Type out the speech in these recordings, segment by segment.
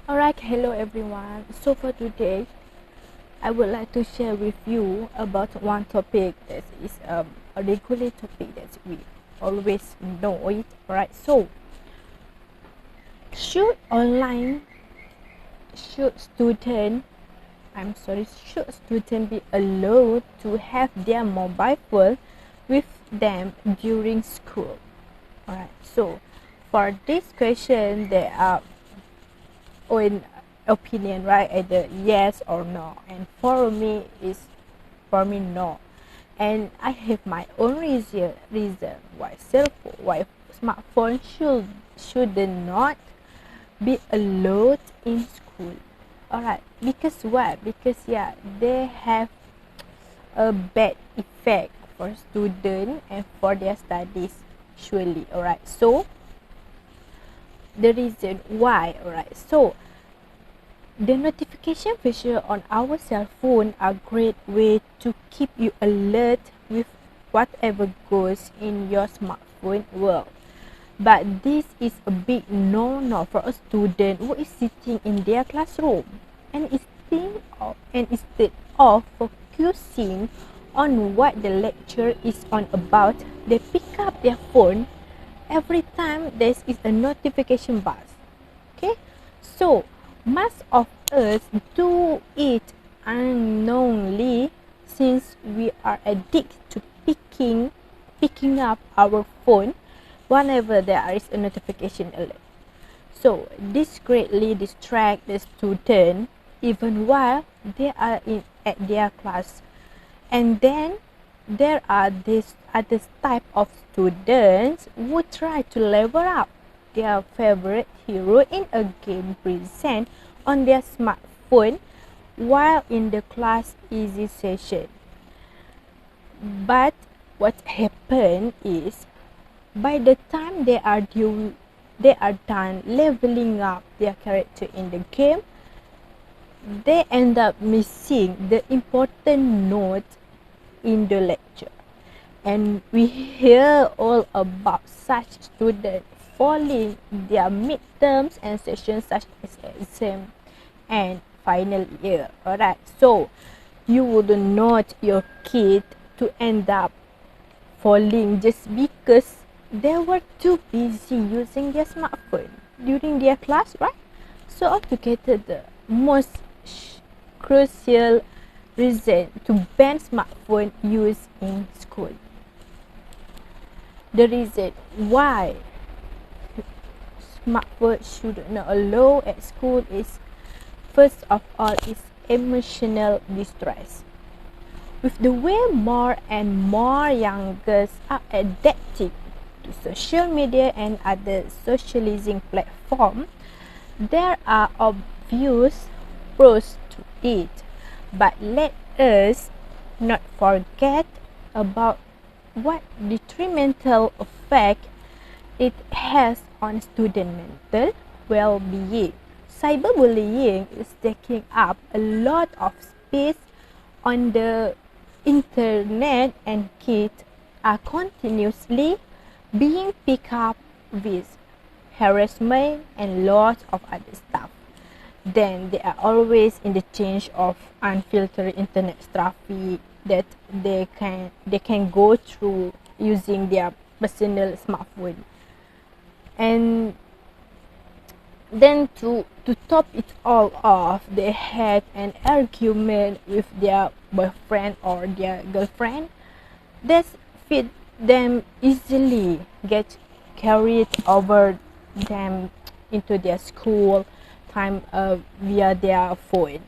Alright, hello everyone. So for today, I would like to share with you about one topic that is a regular topic that we always know it. Alright, so should online should student should student be allowed to have their mobile phone with them during school? Alright, so for this question there are own opinion, right? Either yes or no. And for me no. And I have my own reason why smartphone should not be allowed in school. Alright, because what? Because yeah, they have a bad effect for students and for their studies surely. Alright, so the reason why, alright, so the notification feature on our cell phone are great way to keep you alert with whatever goes in your smartphone world. But this is a big no-no for a student who is sitting in their classroom and instead of focusing on what the lecture is on about, they pick up their phone every time there is a notification buzz. Okay, so most of us do it unknowingly since we are addicted to picking up our phone whenever there is a notification alert. So this greatly distracts the student even while they are at their class. And then there are this other type of students who try to level up their favorite hero in a game present on their smartphone while in the class easy session. But what happened is by the time they are done leveling up their character in the game, they end up missing the important note in the lecture. And we hear all about such students falling their midterms and sessions such as exam and final year. Alright, so you wouldn't want your kid to end up falling just because they were too busy using their smartphone during their class, right? So altogether, the most crucial reason to ban smartphone use in school. The reason why smartphone should not allow at school is, first of all, is emotional distress. With the way more and more youngers are adapting to social media and other socializing platforms, there are obvious pros to it. But let us not forget about what detrimental effect it has on student mental well-being. Cyberbullying is taking up a lot of space on the internet, and kids are continuously being picked up with harassment and lots of other stuff. Then they are always in the change of unfiltered internet traffic that they can go through using their personal smartphone. And then to top it all off, they had an argument with their boyfriend or their girlfriend that fit them easily get carried over them into their school time via their phone.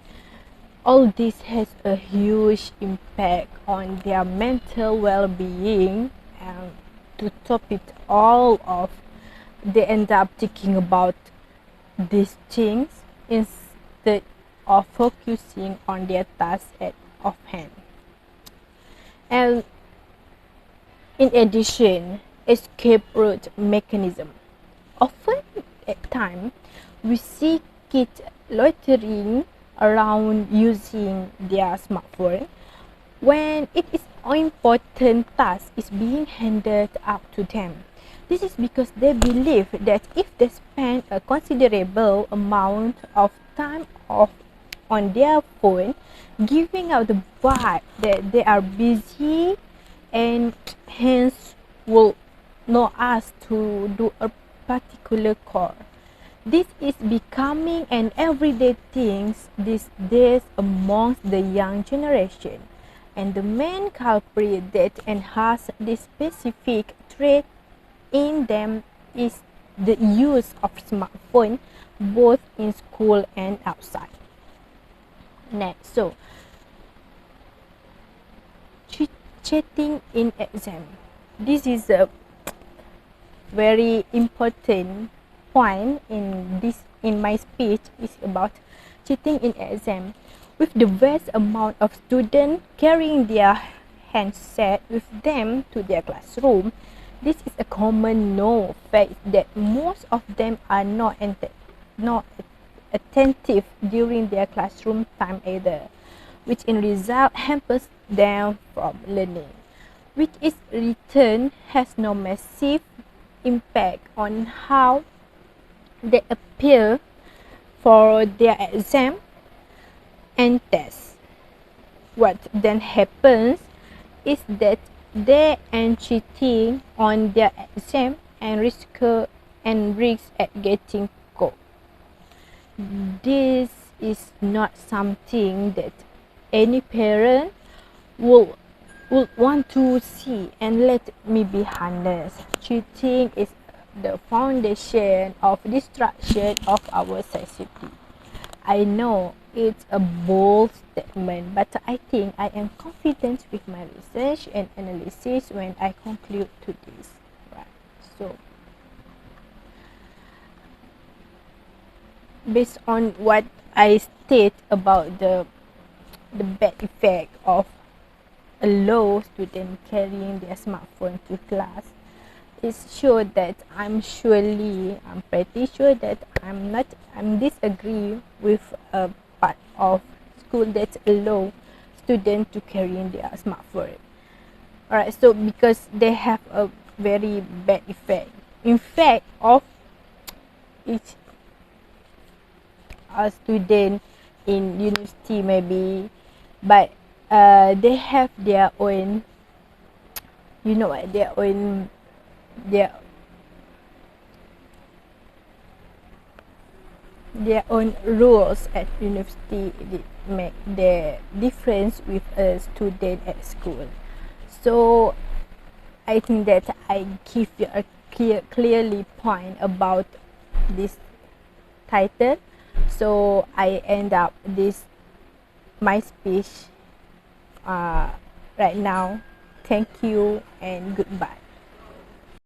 All this has a huge impact on their mental well-being, and to top it all off, they end up thinking about these things instead of focusing on their task at offhand. And in addition, escape route mechanism. Often at times, we see kids loitering around using their smartphone when it is an important task is being handed out to them. This is because they believe that if they spend a considerable amount of time on their phone, giving out the vibe that they are busy and hence will not ask to do a particular chore. This is becoming an everyday thing these days amongst the young generation, and the main culprit that enhances this specific trait in them is the use of smartphone both in school and outside. Next, so chatting in exam. This is a very important point in my speech is about cheating in exam. With the vast amount of students carrying their handset with them to their classroom, this is a common known fact that most of them are not attentive during their classroom time either, which in result hampers them from learning, which in return has no massive impact on how they appear for their exam and tests. What then happens is that they end cheating on their exam and risk at getting caught. This is not something that any parent would want to see, and let me be honest, cheating is the foundation of destruction of our society. I know it's a bold statement, but I think I am confident with my research and analysis when I conclude to this. Right. So, based on what I state about the bad effect of a low student carrying their smartphone to class, it's sure that I'm pretty sure that I'm disagree with a part of school that allow students to carry in their smartphone. Alright, so because they have a very bad effect. In fact, of each a student in university maybe, but they have their own, their own rules at university. It make the difference with a student at school. So I think that I give you a clearly point about this title. So I end up my speech right now. Thank you and goodbye.